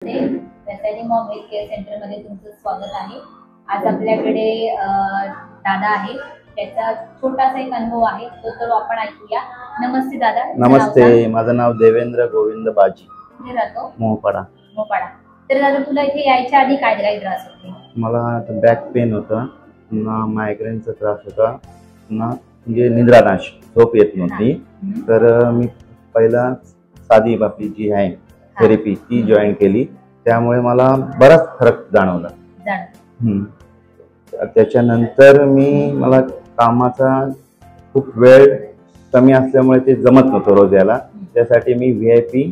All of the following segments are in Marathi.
नमस्ते. वैशाली मॉम हेल्थ केअर सेंटरमध्ये तुमचं स्वागत आहे. आज आपल्याकडे दादा आहे. त्याचा छोटासा एक अनुभव आहे तो आपण ऐकूया. नमस्ते दादा. नमस्ते. माझं नाव देवेंद्र गोविंद बाजी. कुठे राहतो? मोहपाडा. मोहपाडा. तर दादा तुला इथे यायच्या आधी काय काय त्रास होते? मला बॅक पेन होता, पुन्हा मायग्रेनचा त्रास होता, पुन्हा म्हणजे निद्रानाश, झोप येत नव्हती. तर मी पहिला साधी आपली जी आहे थेरपी ती जॉईन केली. त्यामुळे मला बराच फरक जाणवला. त्याच्यानंतर मला कामाचा खूप वेळ कमी असल्यामुळे ते जमत नव्हतं रोज यायला. त्यासाठी मी VIP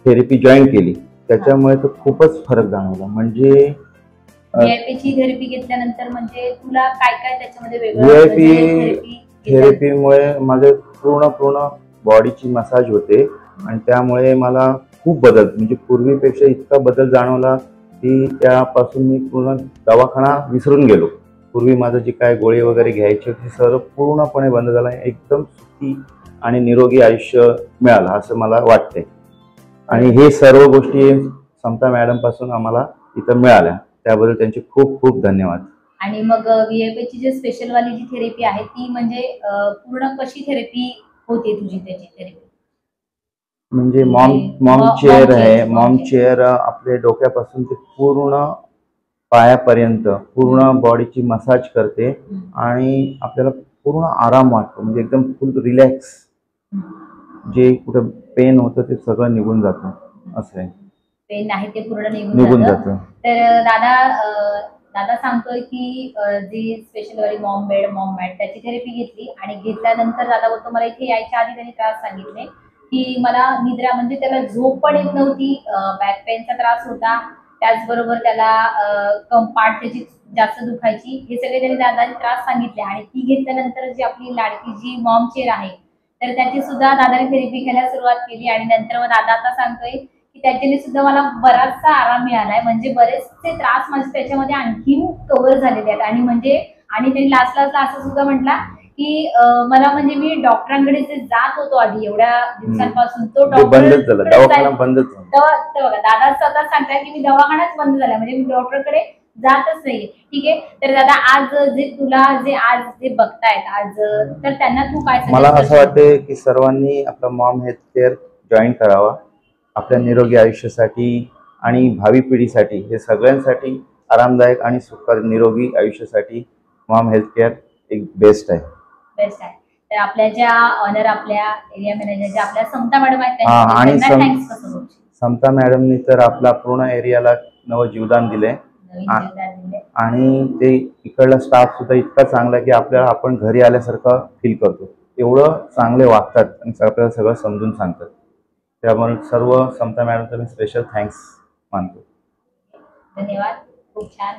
थेरपी जॉईन केली. त्याच्यामुळे तो खूपच फरक जाणवला. म्हणजे VIP ची थेरपी घेतल्यानंतर म्हणजे तुला काय काय त्याच्यामध्ये वेगळं? VIP थेरपीमुळे माझे पूर्ण बॉडीची मसाज होते आणि त्यामुळे मला खूप बदल, म्हणजे पूर्वीपेक्षा इतका बदल जाणवला की त्यापासून मी पूर्ण दवाखाना विसरून गेलो. पूर्वी माझं जे काय गोळी वगैरे घ्यायची ते सर्व पूर्णपणे बंद झालं. एकदम सुखी आणि निरोगी आयुष्य मिळालं असं मला वाटतंय. आणि हे सर्व गोष्टी समता मॅडम पासून आम्हाला इथं मिळाल्या. त्याबद्दल त्यांचे खूप खूप धन्यवाद. आणि मग VIP ची जी स्पेशल वाली जी थेरपी आहे ती म्हणजे पूर्ण कशी थेरपी होते तुझी? त्याची थेरपी म्हणजे मॉम चेअर आहे. मॉम चेअर आपल्या डोक्यापासून ते पूर्ण पायापर्यंत पूर्ण बॉडीची मसाज करते आणि आपल्याला पूर्ण आराम वाटतो. म्हणजे एकदम फुल रिलॅक्स. जे कुठं पेन होतं ते सगळं निघून जातं. असं आहे. पेन आहे ते पूर्ण निघून जातं. तर दादा सांगतोय की जी स्पेशल वाली मॉम मॅट त्याची थेरपी घेतली आणि घेतल्यानंतर दादा बोलतो मला इथे यायच्या आधी त्यांनी त्रास सांगितले की मला निद्रा, म्हणजे त्याला झोप पण येत नव्हती, बॅक पेनचा त्रास होता, त्याचबरोबर त्याला पाठ त्याची जास्त दुखायची. हे सगळे त्यांनी दादाने त्रास सांगितले. आणि ती घेतल्यानंतर जी आपली लाडकी जी मॉम चेअर आहे तर त्याची सुद्धा दादाने थेरपी घ्यायला सुरुवात केली. आणि नंतर मग दादा आता सांगतोय की त्याच्याने सुद्धा मला बराचसा आराम मिळालाय. म्हणजे बरेचसे त्रास माझे त्याच्यामध्ये आणखी कव्हर झालेले आहेत. आणि त्यांनी लास्टला असं सुद्धा म्हटला की मला, म्हणजे मी डॉक्टरांकडे जे जात होतो आधी एवढ्या दिवसांपासून तो बंदच झाला, दवाखाना बंदच झाला. बघा दादा स्वतः सांगताय की मी दवाखानाच बंद झाला, म्हणजे मी डॉक्टरकडे जातच नाही. ठीक आहे. तर दादा आज जे तुला आज जे बघतायत आज, तर त्यांना तू काय सांगशील? मला असं वाटतं की सर्वांनी आपला मॉम हेल्थ केअर जॉईन करावा. आपल्या निरोगी आयुष्यासाठी आणि भावी पिढीसाठी, हे सगळ्यांसाठी आरामदायक आणि सुखकर निरोगी आयुष्यासाठी मॉम हेल्थ केअर एक बेस्ट आहे. तर आपल्या ज्या ऑनर, आपल्या एरिया मॅनेजर ज्या आपल्या समता मॅडम आहेत आणि समता मॅडमनी तर आपला पूर्ण एरियाला नवं जीवदान दिले. आणि ते इकडला स्टाफ सुद्धा इतका चांगला की आपण घरी आल्यासारखं फील करतो. एवढं चांगले वागतात आणि आपल्याला सगळं समजून सांगतात. त्यामुळे सर्व समता मॅडमचा मी स्पेशल थँक्स मानतो. धन्यवाद. खूप छान.